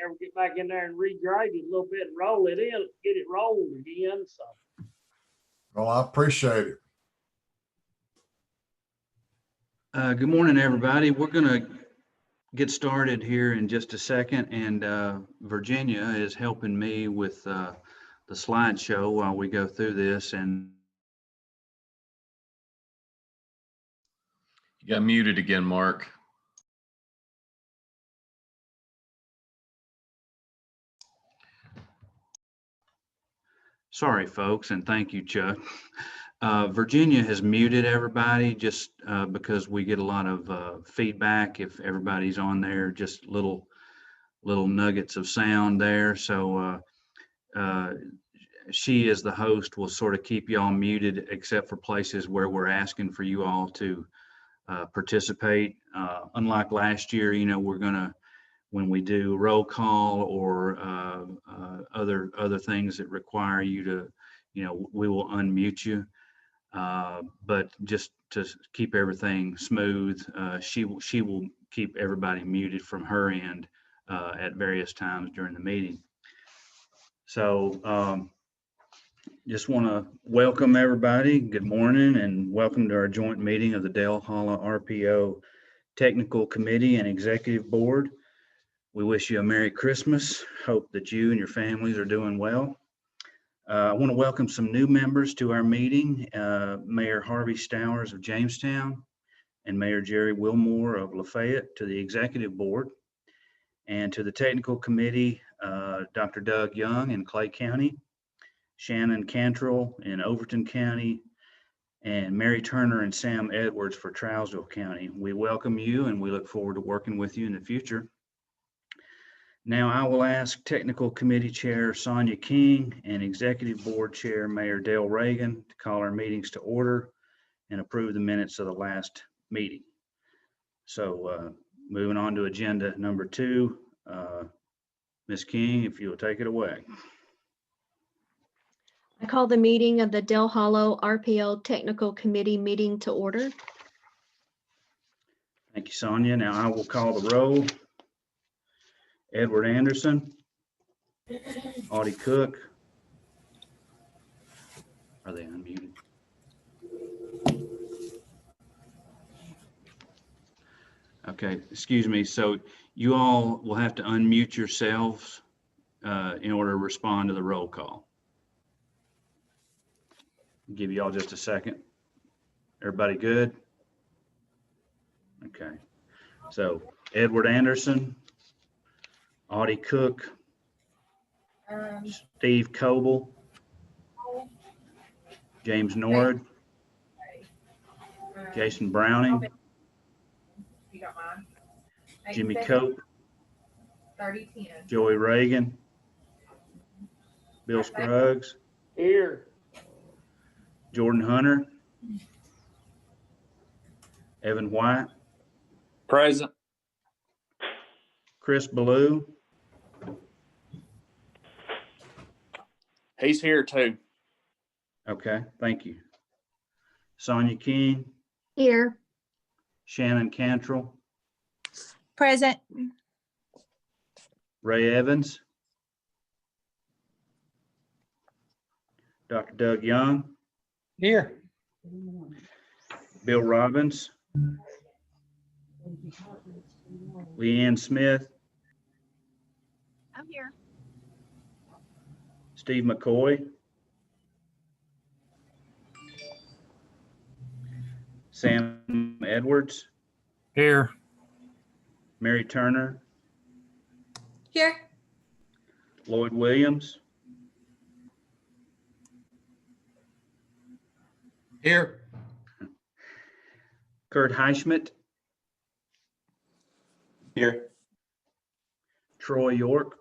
ever get back in there and regrade it a little bit and roll it in, get it rolled again. So. Well, I appreciate it. Good morning, everybody. We're going to get started here in just a second, and Virginia is helping me with the slideshow while we go through this. And you got muted again, Mark. Sorry, folks, and thank you, Chuck. Virginia has muted everybody just because we get a lot of feedback if everybody's on there, just little nuggets of sound there. So she, as the host, will sort of keep y'all muted except for places where we're asking for you all to participate. Unlike last year, you know, we're gonna, when we do roll call or other things that require you to, you know, we will unmute you. But just to keep everything smooth, she will keep everybody muted from her end at various times during the meeting. So just want to welcome everybody. Good morning and welcome to our joint meeting of the Dale Hollow RPO Technical Committee and Executive Board. We wish you a Merry Christmas. Hope that you and your families are doing well. I want to welcome some new members to our meeting, Mayor Harvey Stowers of Jamestown and Mayor Jerry Wilmore of Lafayette to the Executive Board, and to the Technical Committee, Dr. Doug Young in Clay County, Shannon Cantrell in Overton County, and Mary Turner and Sam Edwards for Trousdale County. We welcome you and we look forward to working with you in the future. Now I will ask Technical Committee Chair Sonia King and Executive Board Chair Mayor Dale Reagan to call our meetings to order and approve the minutes of the last meeting. So moving on to agenda number 2, Ms. King, if you will take it away. I call the meeting of the Dale Hollow RPO Technical Committee meeting to order. Thank you, Sonia. Now I will call the roll. Edward Anderson, Audie Cook. Are they unmuted? Okay, excuse me. So you all will have to unmute yourselves in order to respond to the roll call. I'll give you all just a second. Everybody good? Okay. So Edward Anderson, Audie Cook, Steve Coble, James Nord, Jason Browning, Jimmy Cope, Joey Reagan, Bill Scruggs, Here. Jordan Hunter, Evan White, Present. Chris Ballou, He's here too. okay, thank you. Sonia King, Here. Shannon Cantrell, Present. Ray Evans, Dr. Doug Young, Here. Bill Robbins, Leanne Smith, I'm here. Steve McCoy, Sam Edwards, Here. Mary Turner, Here. Lloyd Williams, Here. Kurt Heischmidt, Here. Troy York,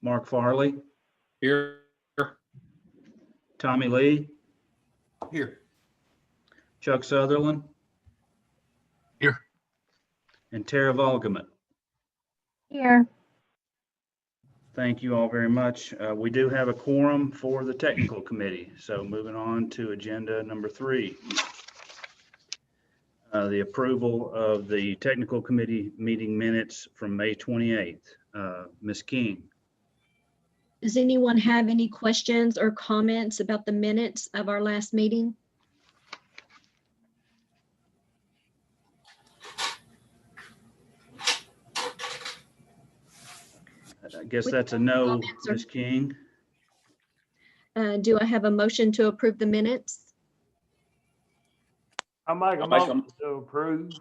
Mark Farley, Here. Tommy Lee, Here. Chuck Sutherland, Here. and Tara Volgeman. Here. Thank you all very much. We do have a quorum for the technical committee. So moving on to agenda number 3. The approval of the technical committee meeting minutes from May 28th. Ms. King. Does anyone have any questions or comments about the minutes of our last meeting? I guess that's a no, Comments or- Ms. King. Do I have a motion to approve the minutes? I make a I'll make 'em. motion to approve.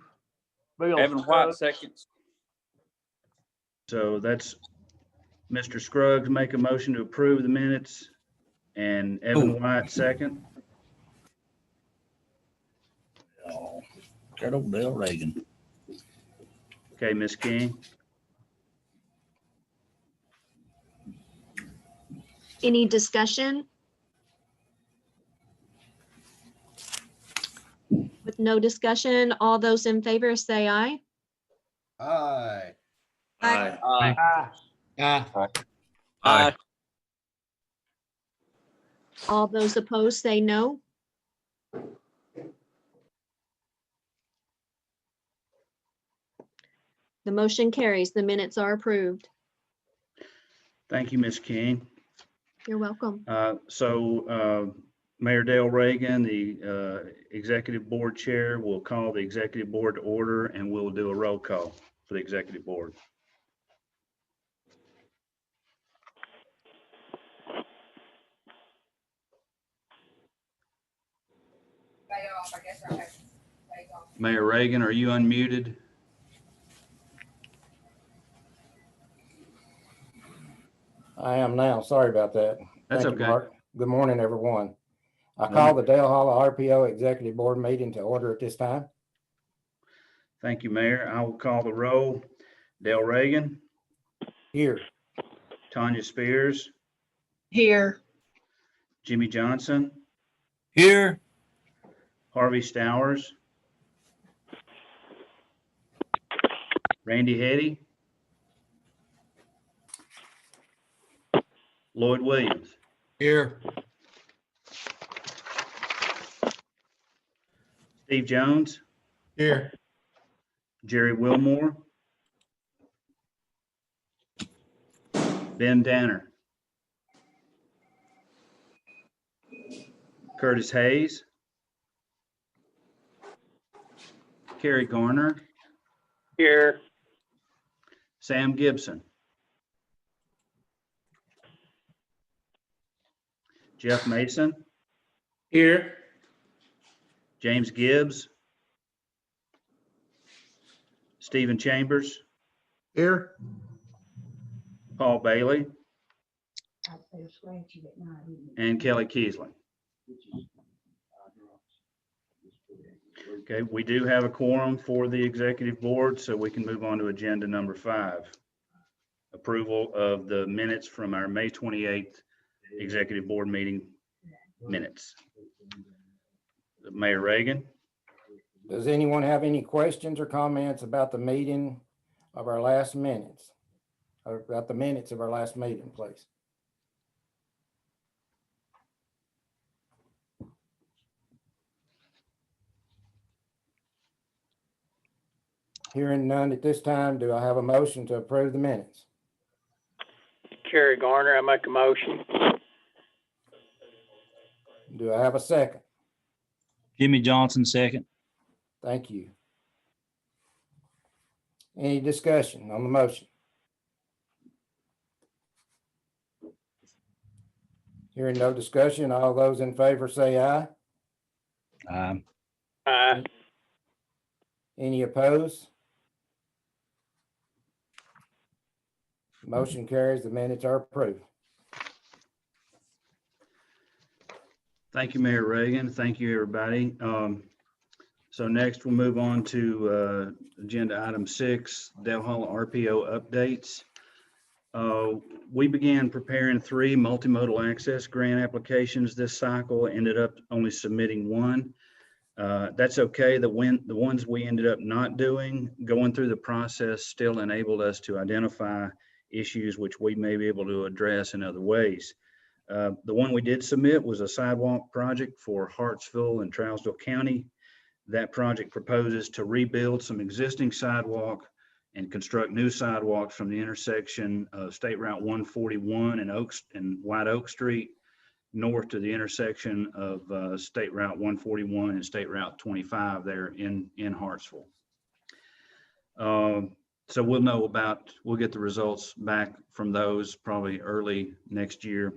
Bill Evan White, Scruggs. seconds. So that's Mr. Scruggs make a motion to approve the minutes and Evan White second. Oh, that old Dale Reagan. Okay, Ms. King. Any discussion? With no discussion, all those in favor say aye. Aye. Aye. Aye. Aye. Aye. All those opposed say no. The motion carries. The minutes are approved. Thank you, Ms. King. You're welcome. Mayor Dale Reagan, the executive board chair, will call the executive board to order and we'll do a roll call for the executive board. Mayor Reagan, are you unmuted? I am now. Sorry about that. That's Thank you, okay. Mark. Good morning, everyone. I call the Dale Hollow RPO Executive Board meeting to order at this time. Thank you, Mayor. I will call the roll. Dale Reagan, Here, Tanya Spears, Here. Jimmy Johnson, Here. Harvey Stowers, Randy Hetty, Lloyd Williams. Here. Steve Jones, Here. Jerry Wilmore, Ben Danner, Curtis Hayes, Kerry Garner, Here. Sam Gibson, Jeff Mason, Here. James Gibbs, Stephen Chambers, Here. Paul Bailey, and Kelly Keesley. Okay, we do have a quorum for the executive board, so we can move on to agenda number 5. Approval of the minutes from our May 28th executive board meeting minutes. Mayor Reagan. does anyone have any questions or comments about the meeting of our last minutes? Or about the minutes of our last meeting, please? Hearing none at this time, do I have a motion to approve the minutes? Kerry Garner, I make a motion. Do I have a second? Jimmy Johnson, second. Thank you. Any discussion on the motion? Hearing no discussion, all those in favor say aye. Aye. Any opposed? Motion carries. The minutes are approved. Thank you, Mayor Reagan. Thank you, everybody. So next we'll move on to agenda item 6, Dale Hollow RPO updates. We began preparing 3 multimodal access grant applications this cycle, ended up only submitting 1. That's okay. The ones we ended up not doing, going through the process still enabled us to identify issues which we may be able to address in other ways. The one we did submit was a sidewalk project for Hartsville and Trousdale County. That project proposes to rebuild some existing sidewalk and construct new sidewalks from the intersection of State Route 141 and White Oak Street north to the intersection of State Route 141 and State Route 25 there in Hartsville. So we'll get the results back from those probably early next year.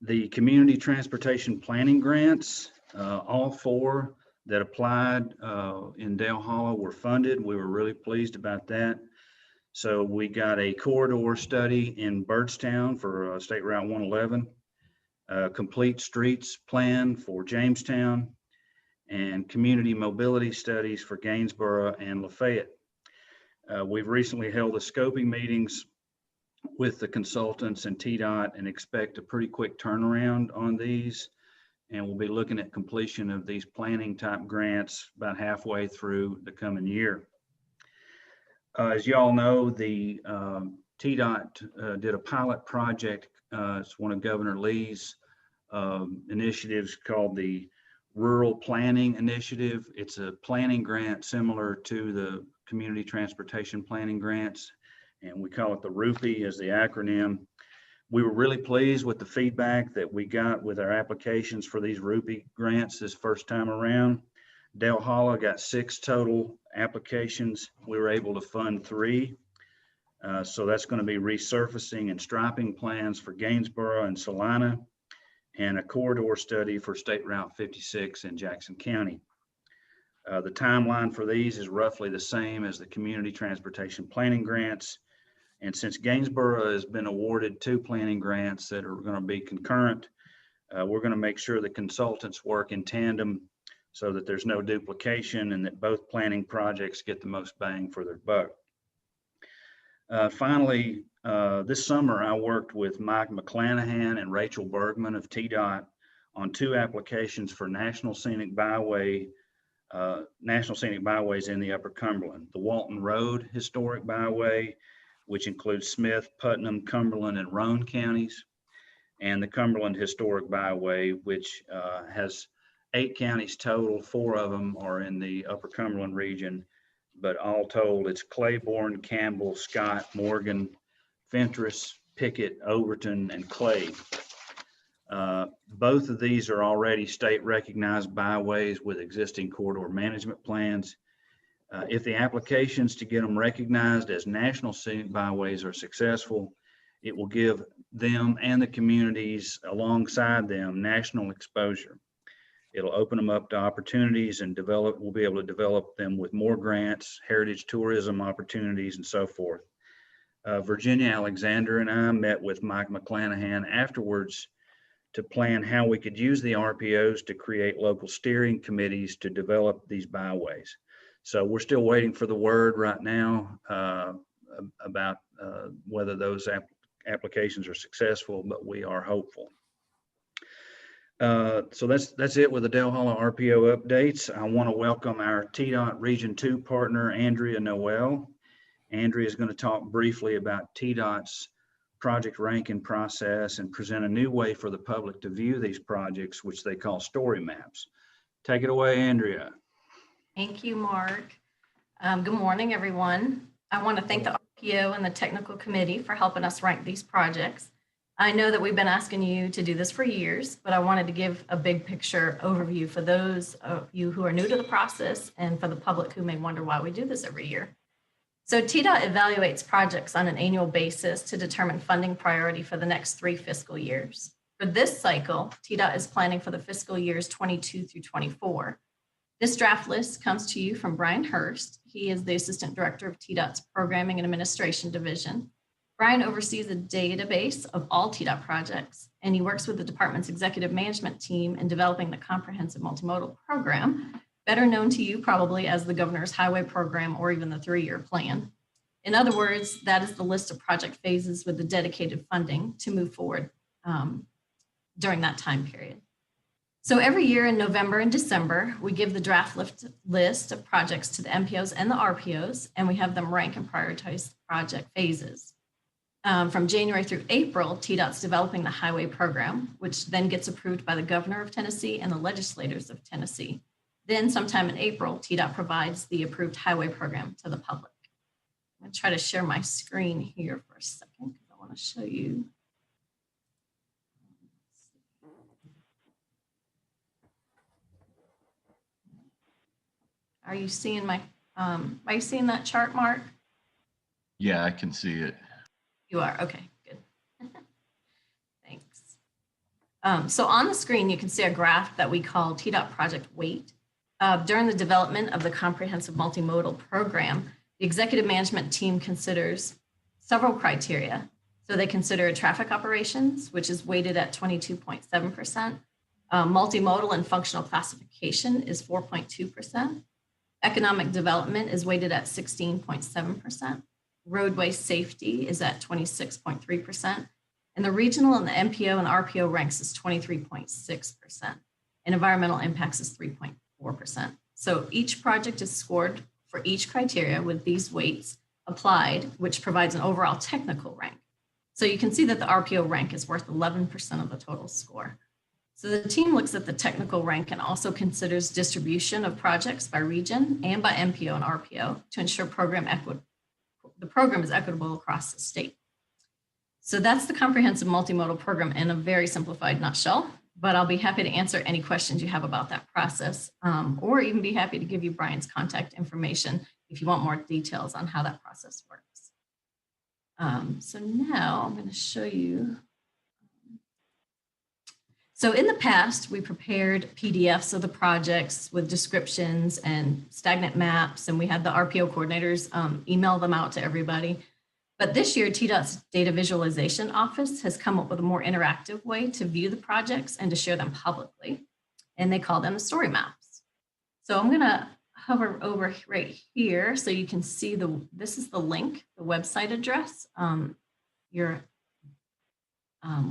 The community transportation planning grants, all 4 that applied in Dale Hollow were funded. We were really pleased about that. So we got a corridor study in Byrdstown for State Route 111, complete streets plan for Jamestown, and community mobility studies for Gainesboro and Lafayette. We've recently held the scoping meetings with the consultants and Tdot and expect a pretty quick turnaround on these. And we'll be looking at completion of these planning type grants about halfway through the coming year. As you all know, the Tdot did a pilot project. It's one of Governor Lee's initiatives called the Rural Planning Initiative. It's a planning grant similar to the Community Transportation Planning Grants, and we call it the RUPI as the acronym. We were really pleased with the feedback that we got with our applications for these RUPI grants this first time around. Dale Hollow got 6 total applications. We were able to fund 3. So that's going to be resurfacing and striping plans for Gainesboro and Salina, and a corridor study for State Route 56 in Jackson County. The timeline for these is roughly the same as the community transportation planning grants. And since Gainesboro has been awarded 2 planning grants that are going to be concurrent, we're going to make sure the consultants work in tandem so that there's no duplication and that both planning projects get the most bang for their buck. Finally, this summer, I worked with Mike McClanahan and Rachel Bergman of Tdot on 2 applications for National Scenic Byways in the Upper Cumberland. The Walton Road Historic Byway, which includes Smith, Putnam, Cumberland, and Roane counties, and the Cumberland Historic Byway, which has 8 counties total. 4 of them are in the Upper Cumberland region, but all told, it's Claiborne, Campbell, Scott, Morgan, Fentress, Pickett, Overton, and Clay. Both of these are already state recognized byways with existing corridor management plans. If the applications to get them recognized as national scenic byways are successful, it will give them and the communities alongside them national exposure. It'll open them up to opportunities and we'll be able to develop them with more grants, heritage tourism opportunities, and so forth. Virginia Alexander and I met with Mike McClanahan afterwards to plan how we could use the RPOs to create local steering committees to develop these byways. So we're still waiting for the word right now about whether those applications are successful, but we are hopeful. So that's it with the Dale Hollow RPO updates. I want to welcome our Tdot Region 2 partner, Andrea Noel. Andrea is going to talk briefly about Tdot's project ranking process and present a new way for the public to view these projects, which they call story maps. Take it away, Andrea. Thank you, Mark. Good morning, everyone. I want to thank the RPO and the technical committee for helping us rank these projects. I know that we've been asking you to do this for years, but I wanted to give a big picture overview for those of you who are new to the process and for the public who may wonder why we do this every year. So Tdot evaluates projects on an annual basis to determine funding priority for the next 3 fiscal years. For this cycle, Tdot is planning for the fiscal years 22 through 24. This draft list comes to you from Brian Hurst. He is the Assistant Director of Tdot's Programming and Administration Division. Brian oversees a database of all Tdot projects, and he works with the department's executive management team in developing the Comprehensive Multimodal Program, better known to you probably as the Governor's Highway Program or even the 3-year plan. In other words, that is the list of project phases with the dedicated funding to move forward during that time period. So every year in November and December, we give the draft list of projects to the MPOs and the RPOs, and we have them rank and prioritize project phases. From January through April, Tdot's developing the highway program, which then gets approved by the Governor of Tennessee and the legislators of Tennessee. Then sometime in April, Tdot provides the approved highway program to the public. I'm going to try to share my screen here for a second because I want to show you. Are you seeing are you seeing that chart, Mark? Yeah, I can see it. You are, okay, good. Thanks. So on the screen, you can see a graph that we call Tdot project weight. During the development of the comprehensive multimodal program, the executive management team considers several criteria. So they consider traffic operations, which is weighted at 22.7%. Multimodal and functional classification is 4.2%. Economic development is weighted at 16.7%. Roadway safety is at 26.3%. And the regional and the MPO and the RPO ranks is 23.6%. And environmental impacts is 3.4%. So each project is scored for each criteria with these weights applied, which provides an overall technical rank. So you can see that the RPO rank is worth 11% of the total score. So the team looks at the technical rank and also considers distribution of projects by region and by MPO and RPO to ensure the program is equitable across the state. So that's the comprehensive multimodal program in a very simplified nutshell, but I'll be happy to answer any questions you have about that process, or even be happy to give you Brian's contact information if you want more details on how that process works. So now I'm going to show you. So in the past, we prepared PDFs of the projects with descriptions and stagnant maps, and we had the RPO coordinators email them out to everybody. But this year, Tdot's data visualization office has come up with a more interactive way to view the projects and to share them publicly, and they call them the story maps. So I'm going to hover over right here so you can see this is the link, the website address. You're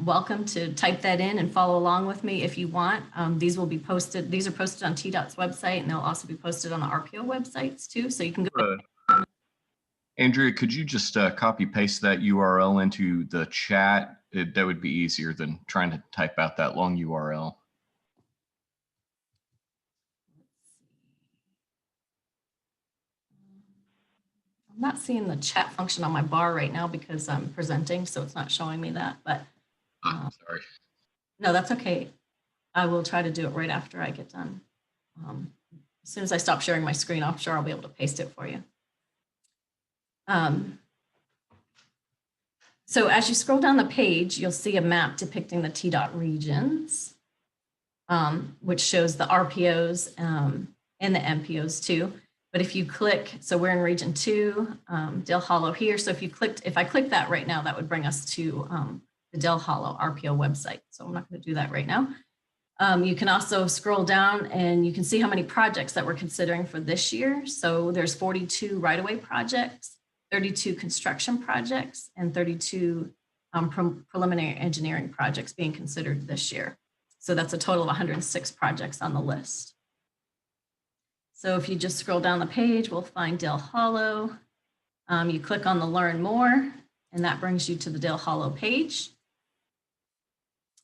welcome to type that in and follow along with me if you want. These will be posted. These are posted on Tdot's website, and they'll also be posted on the RPO websites too. So you can go. Andrea, could you just copy paste that URL into the chat? That would be easier than trying to type out that long URL. I'm not seeing the chat function on my bar right now because I'm presenting, so it's not showing me that, but Sorry. no, that's okay. I will try to do it right after I get done. As soon as I stop sharing my screen, I'm sure I'll be able to paste it for you. So as you scroll down the page, you'll see a map depicting the Tdot regions, which shows the RPOs and the MPOs too. But if you click, so we're in region 2, Dale Hollow here. So if I click that right now, that would bring us to the Dale Hollow RPO website. So I'm not going to do that right now. You can also scroll down and you can see how many projects that we're considering for this year. So there's 42 right-of-way projects, 32 construction projects, and 32 preliminary engineering projects being considered this year. So that's a total of 106 projects on the list. So if you just scroll down the page, we'll find Dale Hollow. You click on the Learn More, and that brings you to the Dale Hollow page.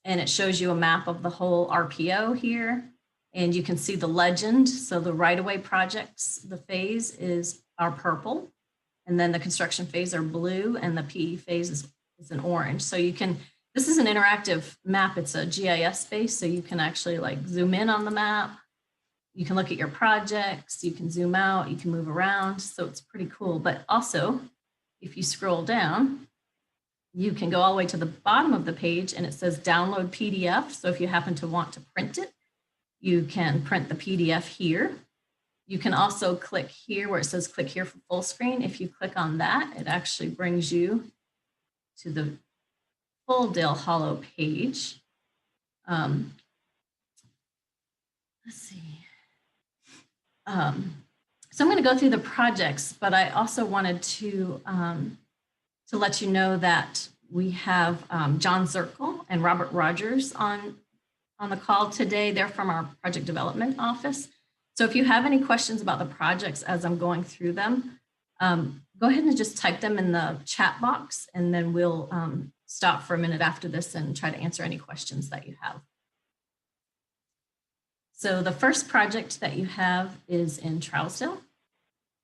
And it shows you a map of the whole RPO here. And you can see the legend. So the right-of-way projects, the phase are purple. And then the construction phase are blue, and the PE phase is an orange. So this is an interactive map. It's a GIS space, so you can actually like zoom in on the map. You can look at your projects, you can zoom out, you can move around. So it's pretty cool. But also, if you scroll down, you can go all the way to the bottom of the page and it says download PDF. So if you happen to want to print it, you can print the PDF here. You can also click here where it says click here for full screen. If you click on that, it actually brings you to the full Dale Hollow page. Let's see. So I'm going to go through the projects, but I also wanted to let you know that we have John Zirkle and Robert Rogers on the call today. They're from our project development office. So if you have any questions about the projects as I'm going through them, go ahead and just type them in the chat box, and then we'll stop for a minute after this and try to answer any questions that you have. So the first project that you have is in Trousdale.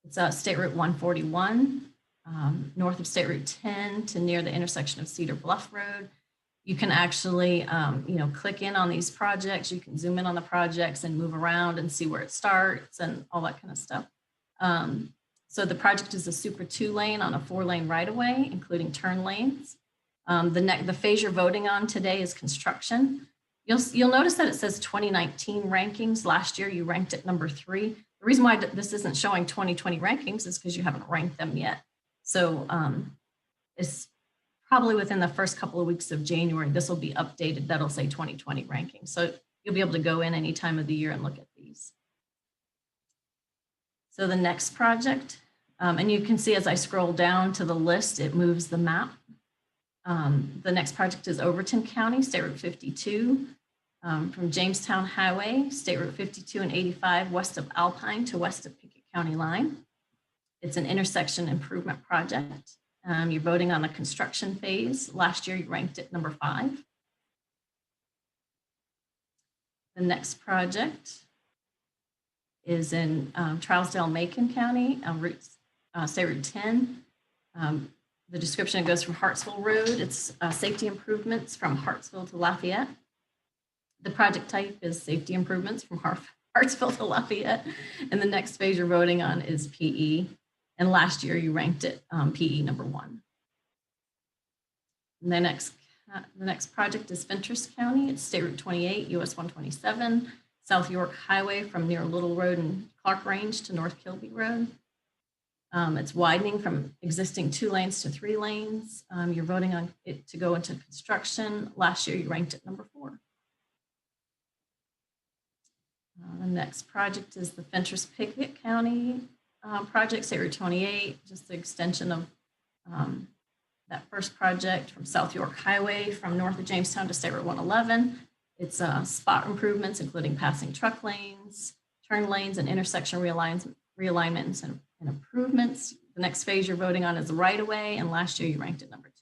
It's State Route 141, north of State Route 10 to near the intersection of Cedar Bluff Road. You can actually, click in on these projects. You can zoom in on the projects and move around and see where it starts and all that kind of stuff. So the project is a super 2-lane on a 4-lane right-of-way, including turn lanes. The phase you're voting on today is construction. You'll notice that it says 2019 rankings. Last year you ranked at number 3. The reason why this isn't showing 2020 rankings is because you haven't ranked them yet. So it's probably within the first couple of weeks of January, this will be updated. That'll say 2020 rankings. So you'll be able to go in any time of the year and look at these. So the next project, and you can see as I scroll down to the list, it moves the map. The next project is Overton County, State Route 52, from Jamestown Highway, State Route 52 and 85, west of Alpine to west of Pickett County line. It's an intersection improvement project. You're voting on the construction phase. Last year, you ranked it number 5. The next project is in Trousdale, Macon County, State Route 10. The description, it goes from Hartsville Road. It's safety improvements from Hartsville to Lafayette. The project type is safety improvements from Hartsville to Lafayette. And the next phase you're voting on is PE. And last year you ranked it PE number 1. And the next project is Fentress County. It's State Route 28, US 127, South York Highway from near Little Road and Clark Range to North Kilby Road. It's widening from existing 2 lanes to 3 lanes. You're voting on it to go into construction. Last year you ranked it number 4. The next project is the Fentress Pickett County project, State Route 28, just the extension of that first project from South York Highway from north of Jamestown to State Route 111. It's spot improvements, including passing truck lanes, turn lanes, and intersection realignments and improvements. The next phase you're voting on is the right-of-way, and last year you ranked it number 2.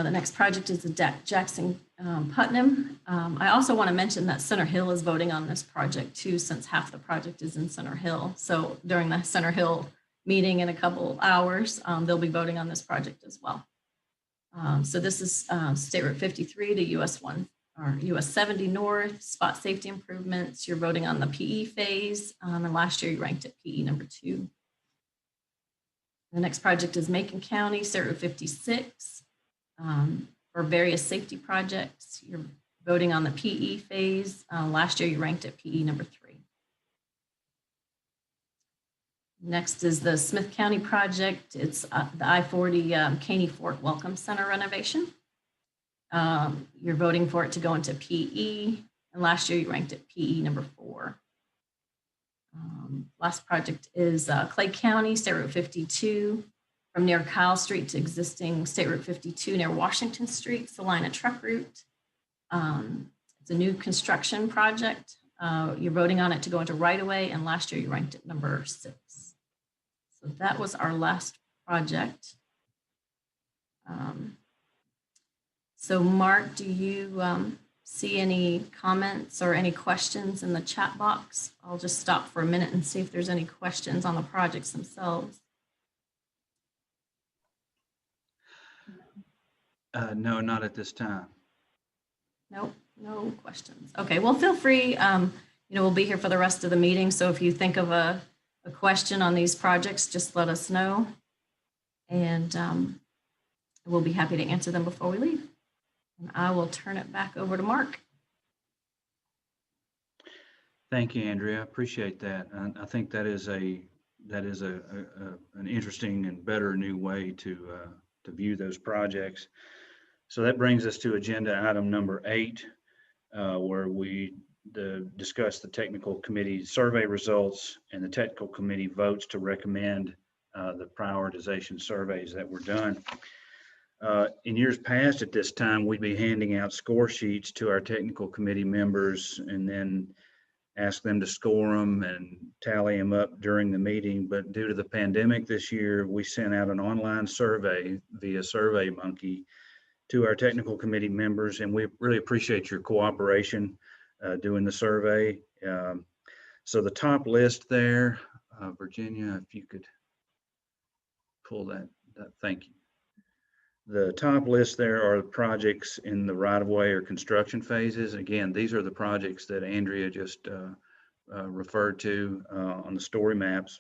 The next project is the Jackson Putnam. I also want to mention that Center Hill is voting on this project too, since half the project is in Center Hill. So during the Center Hill meeting in a couple hours, they'll be voting on this project as well. So this is State Route 53 to US 70 North, spot safety improvements. You're voting on the PE phase, and last year you ranked it PE number 2. The next project is Macon County, State Route 56. For various safety projects, you're voting on the PE phase. Last year you ranked it PE number 3. Next is the Smith County project. It's the I-40 Caney Fort Welcome Center renovation. You're voting for it to go into PE, and last year you ranked it PE number 4. Last project is Clay County, State Route 52, from near Kyle Street to existing State Route 52 near Washington Street, Salina truck route. It's a new construction project. You're voting on it to go into right-of-way, and last year you ranked it number 6. So that was our last project. So Mark, do you see any comments or any questions in the chat box? I'll just stop for a minute and see if there's any questions on the projects themselves. No, not at this time. Nope, no questions. Okay, well, feel free. We'll be here for the rest of the meeting. So if you think of a question on these projects, just let us know. And we'll be happy to answer them before we leave. And I will turn it back over to Mark. Thank you, Andrea. I appreciate that. And I think that is an interesting and better new way to view those projects. So that brings us to agenda item number 8, where we discuss the technical committee survey results, and the technical committee votes to recommend the prioritization surveys that were done. In years past at this time, we'd be handing out score sheets to our technical committee members and then ask them to score them and tally them up during the meeting. But due to the pandemic this year, we sent out an online survey via SurveyMonkey, to our technical committee members, and we really appreciate your cooperation doing the survey. So the top list there, Virginia, if you could pull that, thank you. The top list there are the projects in the right-of-way or construction phases. Again, these are the projects that Andrea just referred to on the story maps.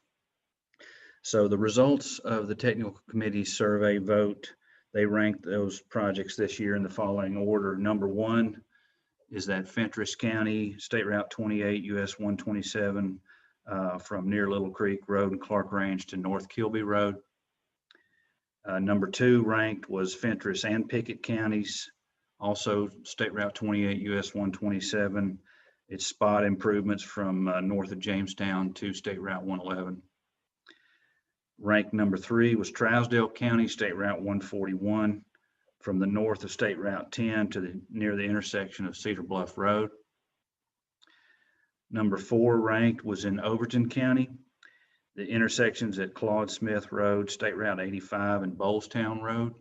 So the results of the technical committee survey vote, they ranked those projects this year in the following order. Number one is that Fentress County State Route 28 US 127 from near Little Creek Road and Clark Range to North Kilby Road. Number two ranked was Fentress and Pickett counties, also State Route 28 US 127. It's spot improvements from north of Jamestown to State Route 111. Ranked number three was Trousdale County State Route 141 from the north of State Route 10 to near the intersection of Cedar Bluff Road. Number four ranked was in Overton County, the intersections at Claude Smith Road, State Route 85 and Bolestown Road.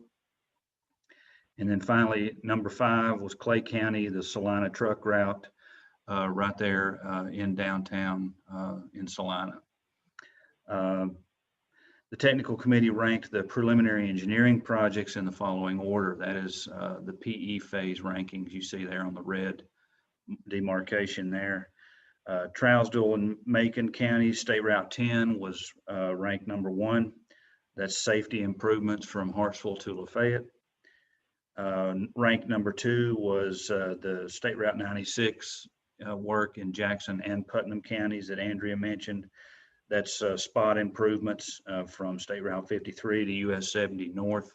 And then finally, number five was Clay County, the Salina truck route right there in downtown in Salina. The technical committee ranked the preliminary engineering projects in the following order. That is the PE phase rankings you see there on the red demarcation there. Trousdale and Macon County State Route 10 was ranked number one. That's safety improvements from Hartsville to Lafayette. Ranked number two was the State Route 96 work in Jackson and Putnam counties that Andrea mentioned. That's spot improvements from State Route 53 to US 70 North.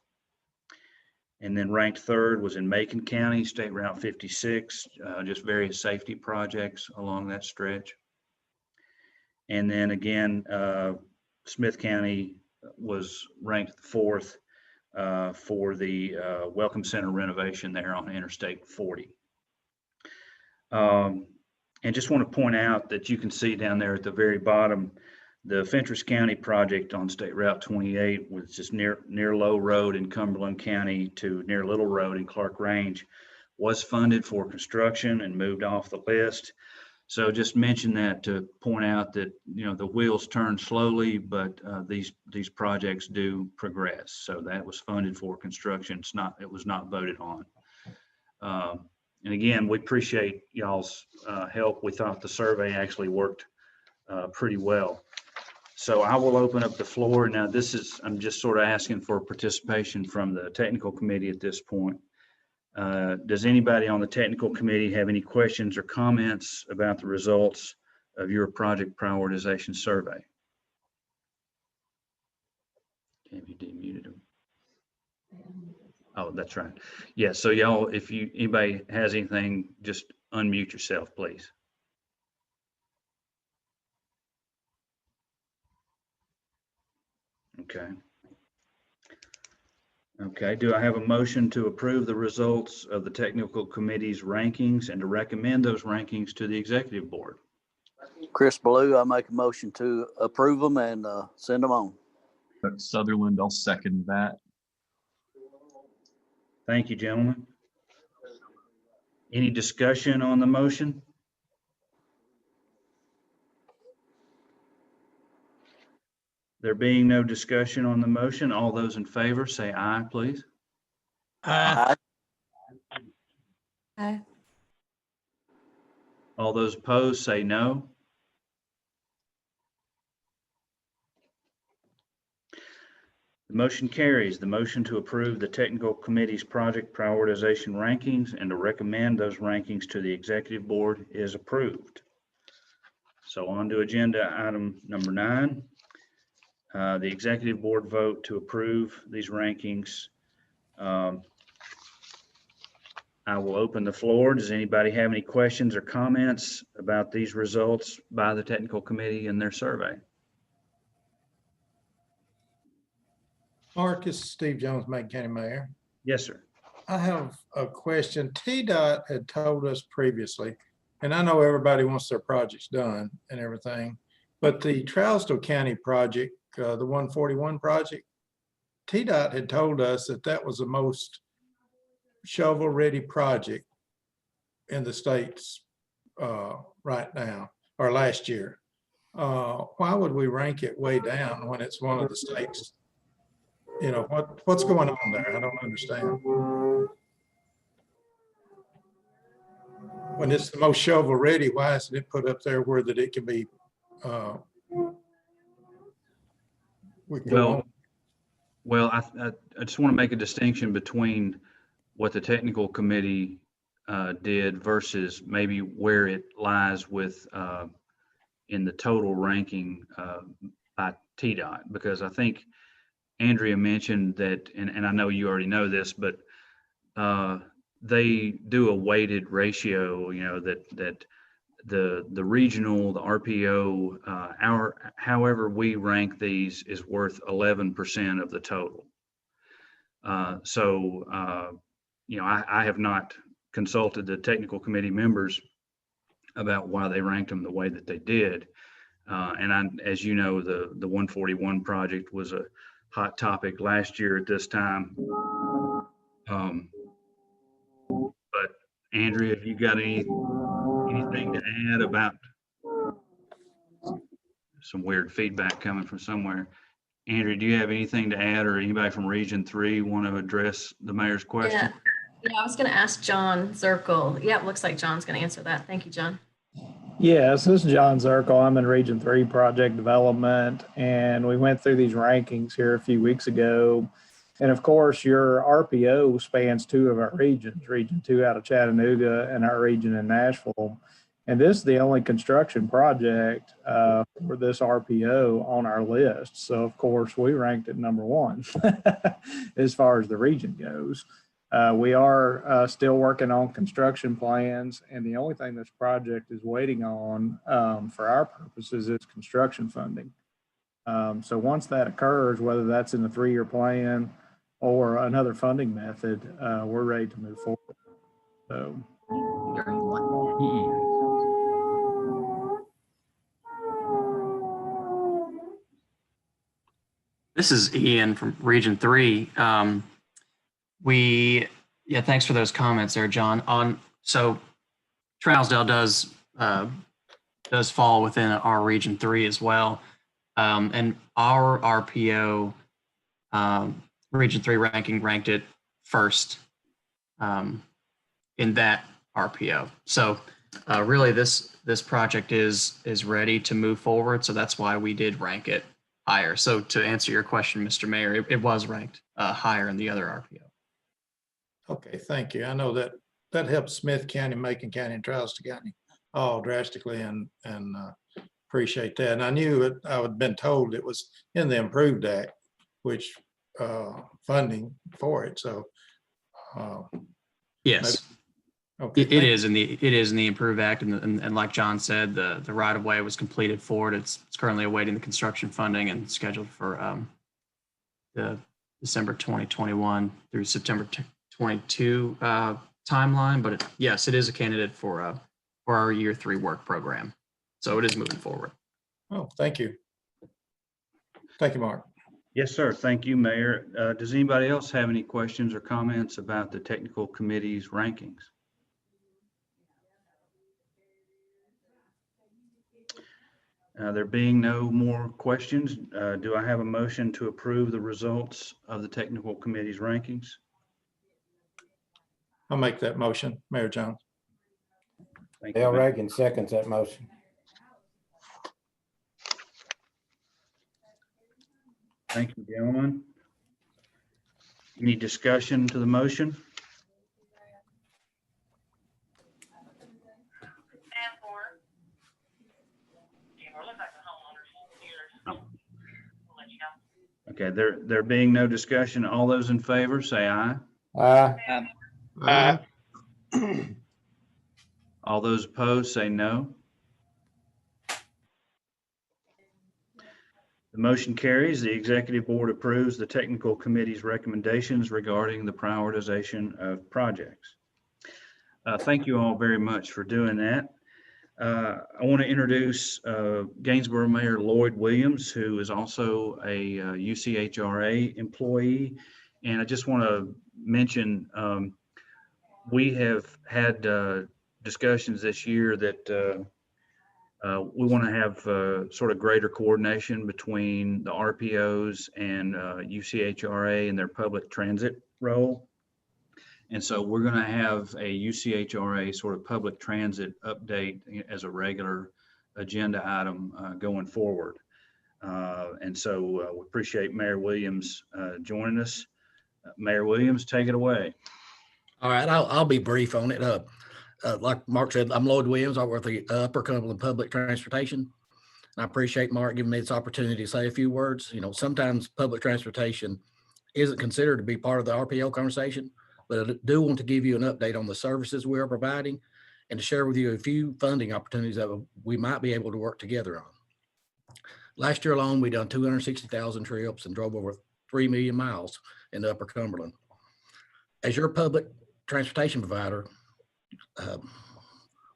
And then ranked third was in Macon County, State Route 56, just various safety projects along that stretch. And then again, Smith County was ranked fourth for the Welcome Center renovation there on Interstate 40. And just want to point out that you can see down there at the very bottom, the Fentress County project on State Route 28, which is just near Low Road in Cumberland County to near Little Road in Clark Range, was funded for construction and moved off the list. So just mention that to point out that, you know, the wheels turn slowly, but these projects do progress. So that was funded for construction. It was not voted on. And again, we appreciate y'all's help. We thought the survey actually worked pretty well. So I will open up the floor. Now I'm just sort of asking for participation from the technical committee at this point. Does anybody on the technical committee have any questions or comments about the results of your project prioritization survey? Have you demuted them? Oh, that's right. Yeah, so y'all, if anybody has anything, just unmute yourself, please. Okay. Okay, do I have a motion to approve the results of the technical committee's rankings and to recommend those rankings to the executive board? Chris Ballou, I make a motion to approve them and send them on. Sutherland, I'll second that. Thank you, gentlemen. Any discussion on the motion? There being no discussion on the motion, all those in favor say aye, please. Aye. Aye. All those opposed say no. The motion carries. The motion to approve the technical committee's project prioritization rankings and to recommend those rankings to the executive board is approved. So on to agenda item number 9. The executive board vote to approve these rankings. I will open the floor. Does anybody have any questions or comments about these results by the technical committee in their survey? Mark, this is Steve Jones, Macon County Mayor. Yes, sir. I have a question. Tdot had told us previously, and I know everybody wants their projects done and everything, but the Trousdale County project, the 141 project, Tdot had told us that that was the most shovel-ready project in the States right now, or last year. Why would we rank it way down when it's one of the states? You know, what's going on there? I don't understand. When it's the most shovel-ready, why isn't it put up there where that it can be? We can go on. Well, I just want to make a distinction between what the technical committee did versus maybe where it lies with in the total ranking by Tdot, because I think Andrea mentioned that, and I know you already know this, but they do a weighted ratio, you know, that the regional, the RPO, however we rank these is worth 11% of the total. You know, I have not consulted the technical committee members about why they ranked them the way that they did. As you know, the 141 project was a hot topic last year at this time. But Andrea, have you got anything to add about some weird feedback coming from somewhere? Andrea, do you have anything to add, or anybody from Region 3 want to address the mayor's question? Yeah, I was going to ask John Zirkle. Yeah, it looks like John's going to answer that. Thank you, John. Yes, this is John Zirkle. I'm in Region 3 Project Development, and we went through these rankings here a few weeks ago. And of course, your RPO spans two of our regions, Region 2 out of Chattanooga and our region in Nashville. And this is the only construction project for this RPO on our list. So of course, we ranked at number 1 as far as the region goes. We are still working on construction plans, and the only thing this project is waiting on for our purposes is construction funding. So once that occurs, whether that's in the 3-year plan or another funding method, we're ready to move forward. So. This is Ian from Region 3. Thanks for those comments there, John. So Trousdale does fall within our Region 3 as well. And our RPO Region 3 ranking ranked it first in that RPO. So really this project is ready to move forward. So that's why we did rank it higher. So to answer your question, Mr. Mayor, it was ranked higher in the other RPO. Okay, thank you. I know that helps Smith County, Macon County, and Charleston County all drastically, and appreciate that. And I knew it, I had been told it was in the Improved Act, which funding for it. So yes, okay, it is in the Improved Act, and like John said, the right of way was completed for it. It's currently awaiting the construction funding and scheduled for the December 2021 through September 22 timeline. But yes, it is a candidate for our year 3 work program. So it is moving forward. Oh, thank you. Thank you, Mark. Yes, sir. Thank you, Mayor. Does anybody else have any questions or comments about the technical committee's rankings? There being no more questions, do I have a motion to approve the results of the technical committee's rankings? I'll make that motion, Mayor Jones. Thank Dale you. Reagan seconds that motion. Thank you, gentlemen. Any discussion to the motion? Okay, there being no discussion, all those in favor say aye. Aye. All those opposed say no. The motion carries. The executive board approves the technical committee's recommendations regarding the prioritization of projects. Thank you all very much for doing that. I want to introduce Gainesboro Mayor Lloyd Williams, who is also a UCHRA employee. And I just want to mention we have had discussions this year that we want to have sort of greater coordination between the RPOs and UCHRA and their public transit role. And so we're going to have a UCHRA sort of public transit update as a regular agenda item going forward. And so we appreciate Mayor Williams joining us. Mayor Williams, take it away. All right, I'll be brief on it. Like Mark said, I'm Lloyd Williams. I work with the Upper Cumberland Public Transportation. And I appreciate Mark giving me this opportunity to say a few words. You know, sometimes public transportation isn't considered to be part of the RPO conversation, but I do want to give you an update on the services we are providing and to share with you a few funding opportunities that we might be able to work together on. Last year alone, we done 260,000 trips and drove over 3 million miles in the Upper Cumberland. As your public transportation provider,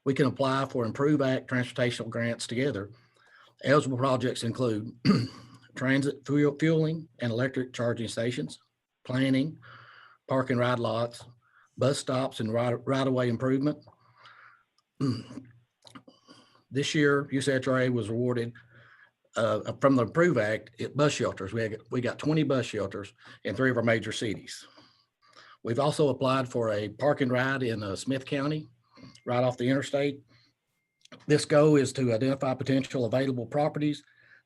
we can apply for Improve Act transportational grants together. Eligible projects include transit fueling and electric charging stations, planning, park and ride lots, bus stops and right-of-way improvement. This year, UCHRA was awarded from the Improve Act bus shelters. We got 20 bus shelters in 3 of our major cities. We've also applied for a park and ride in Smith County, right off the interstate. This goal is to identify potential available properties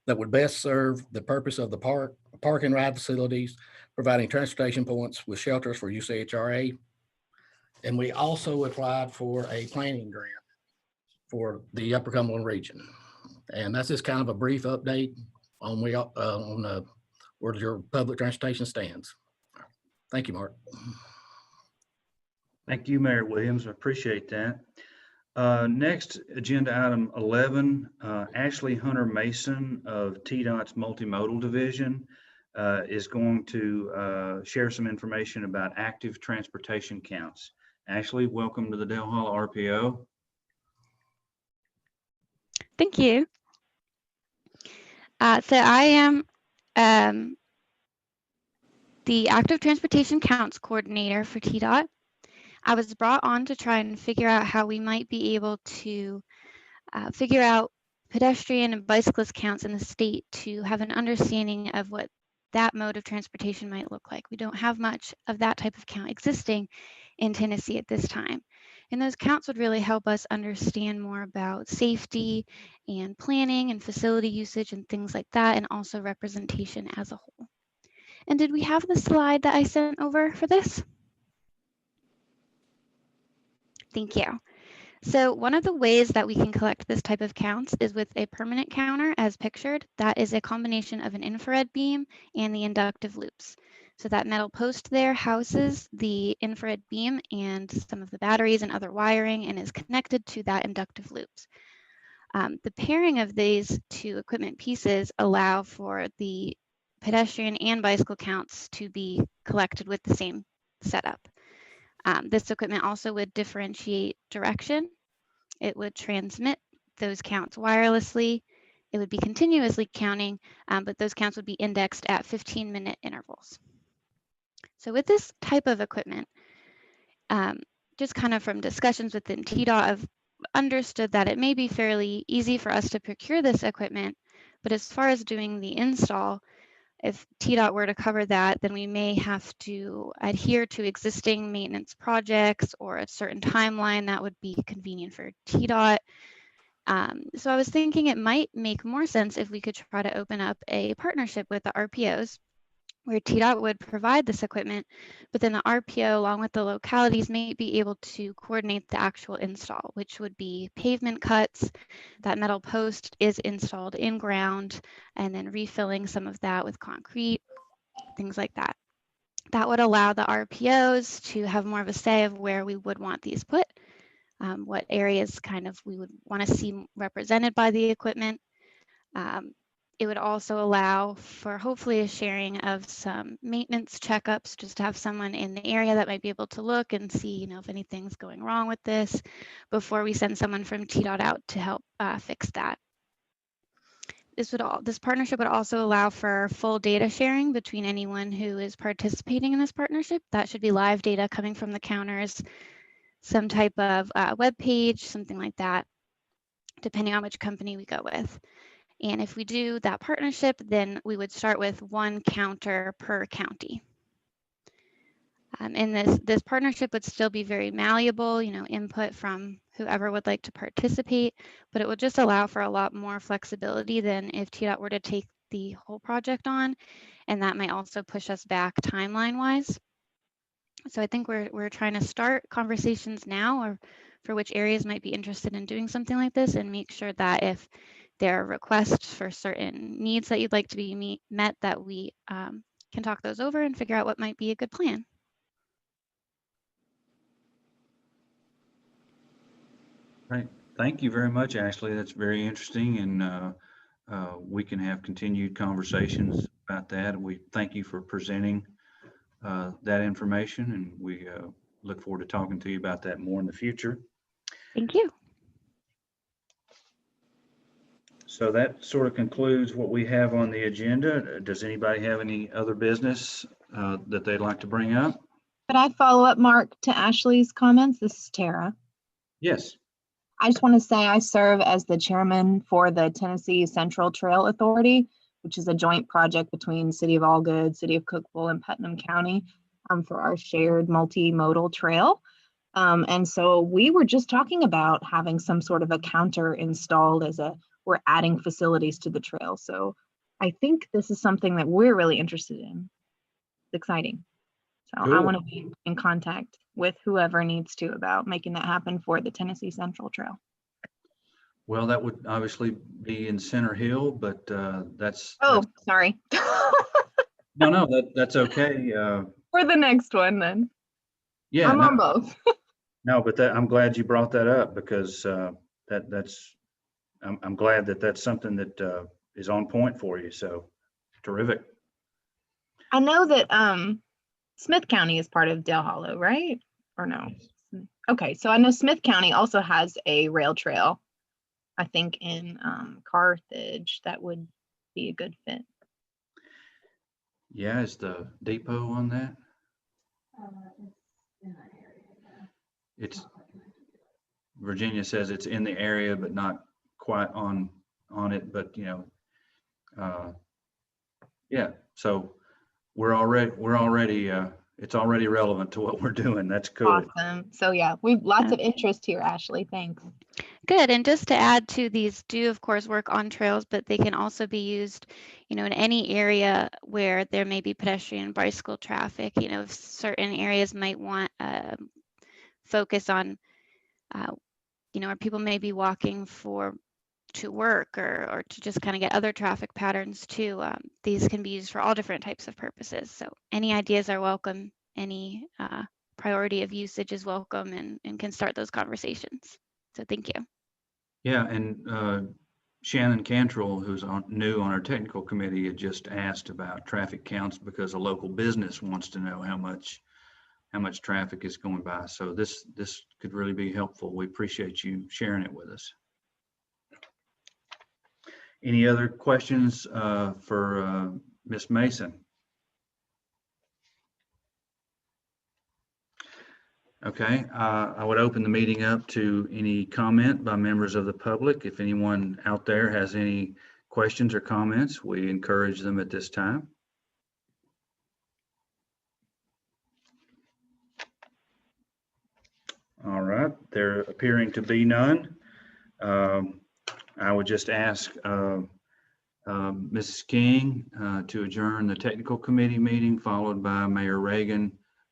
that would best serve the purpose of the park and ride facilities, providing transportation points with shelters for UCHRA. And we also applied for a planning grant for the Upper Cumberland region. And that's just kind of a brief update on where your public transportation stands. Thank you, Mark. Thank you, Mayor Williams. I appreciate that. Next, agenda item 11, Ashley Hunter Mason of Tdot's Multimodal Division is going to share some information about active transportation counts. Ashley, welcome to the Dale Hall RPO. Thank you. So I am the Active Transportation Counts Coordinator for Tdot. I was brought on to try and figure out how we might be able to figure out pedestrian and bicyclist counts in the state to have an understanding of what that mode of transportation might look like. We don't have much of that type of count existing in Tennessee at this time. And those counts would really help us understand more about safety and planning and facility usage and things like that, and also representation as a whole. And did we have the slide that I sent over for this? Thank you. So one of the ways that we can collect this type of counts is with a permanent counter as pictured. That is a combination of an infrared beam and the inductive loops. So that metal post there houses the infrared beam and some of the batteries and other wiring and is connected to that inductive loops. The pairing of these two equipment pieces allow for the pedestrian and bicycle counts to be collected with the same setup. This equipment also would differentiate direction. It would transmit those counts wirelessly. It would be continuously counting, but those counts would be indexed at 15-minute intervals. So with this type of equipment, just kind of from discussions within Tdot, I've understood that it may be fairly easy for us to procure this equipment, but as far as doing the install, if Tdot were to cover that, then we may have to adhere to existing maintenance projects or a certain timeline that would be convenient for Tdot. So I was thinking it might make more sense if we could try to open up a partnership with the RPOs where Tdot would provide this equipment, but then the RPO along with the localities may be able to coordinate the actual install, which would be pavement cuts. That metal post is installed in ground and then refilling some of that with concrete, things like that. That would allow the RPOs to have more of a say of where we would want these put, what areas kind of we would want to see represented by the equipment. It would also allow for hopefully a sharing of some maintenance checkups, just to have someone in the area that might be able to look and see, if anything's going wrong with this before we send someone from Tdot out to help fix that. This partnership would also allow for full data sharing between anyone who is participating in this partnership. That should be live data coming from the counters some type of web page, something like that, depending on which company we go with. And if we do that partnership, then we would start with one counter per county. And this partnership would still be very malleable, input from whoever would like to participate, but it would just allow for a lot more flexibility than if Tdot were to take the whole project on, and that might also push us back timeline-wise. So I think we're trying to start conversations now, or for which areas might be interested in doing something like this, and make sure that if there are requests for certain needs that you'd like to be met, that we can talk those over and figure out what might be a good plan. Right. Thank you very much, Ashley. That's very interesting, and we can have continued conversations about that. We thank you for presenting that information, and we look forward to talking to you about that more in the future. Thank you. So that sort of concludes what we have on the agenda. Does anybody have any other business that they'd like to bring up? Could I follow up, Mark, to Ashley's comments? This is Tara. Yes. I just want to say I serve as the chairman for the Tennessee Central Trail Authority, which is a joint project between City of Allgood, City of Cookeville, and Putnam County for our shared multimodal trail. And so we were just talking about having some sort of a counter installed we're adding facilities to the trail. So I think this is something that we're really interested in. It's exciting. So Cool. I want to be in contact with whoever needs to about making that happen for the Tennessee Central Trail. Well, that would obviously be in Center Hill, but that's. Oh, sorry. No, that's okay. For the next one then. Yeah, I'm on both. No, but I'm glad you brought that up, because I'm glad that that's something that is on point for you. So terrific. I know that Smith County is part of Dale Hollow, right? Or no? Okay, so I know Smith County also has a rail trail, I think in Carthage, that would be a good fit. Yeah, is the depot on that? It's Virginia says it's in the area, but not quite on it. But yeah. So we're already it's already relevant to what we're doing. That's cool. Awesome. So yeah, we've lots of interest here, Ashley. Thanks. Good. And just to add to, these do of course work on trails, but they can also be used, in any area where there may be pedestrian bicycle traffic. If certain areas might want focus on, where people may be walking to work or to just kind of get other traffic patterns too. These can be used for all different types of purposes. So any ideas are welcome. Any priority of usage is welcome, and can start those conversations. So thank you. Yeah, and Shannon Cantrell, who's new on our technical committee, had just asked about traffic counts because a local business wants to know how much traffic is going by. So this could really be helpful. We appreciate you sharing it with us. Any other questions for Ms. Mason? Okay, I would open the meeting up to any comment by members of the public. If anyone out there has any questions or comments, we encourage them at this time. All right, there appearing to be none. I would just ask Mrs. King to adjourn the technical committee meeting, followed by Mayor Reagan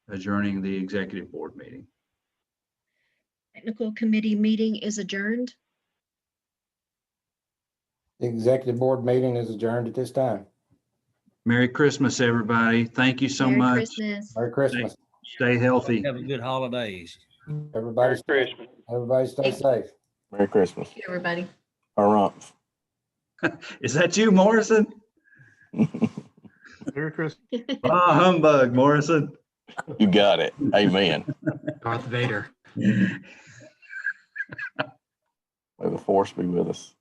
adjourning the executive board meeting. Technical committee meeting is adjourned. The executive board meeting is adjourned at this time. Merry Christmas, everybody. Thank you so much. Christmas. Merry Christmas. Stay healthy. Have a good holidays. Everybody stay safe. Merry Christmas. Thank you, everybody. Harumph. Is that you, Morrison? Merry Christmas. Ah, humbug, Morrison. You got it. Amen. Darth Vader. May the force be with us.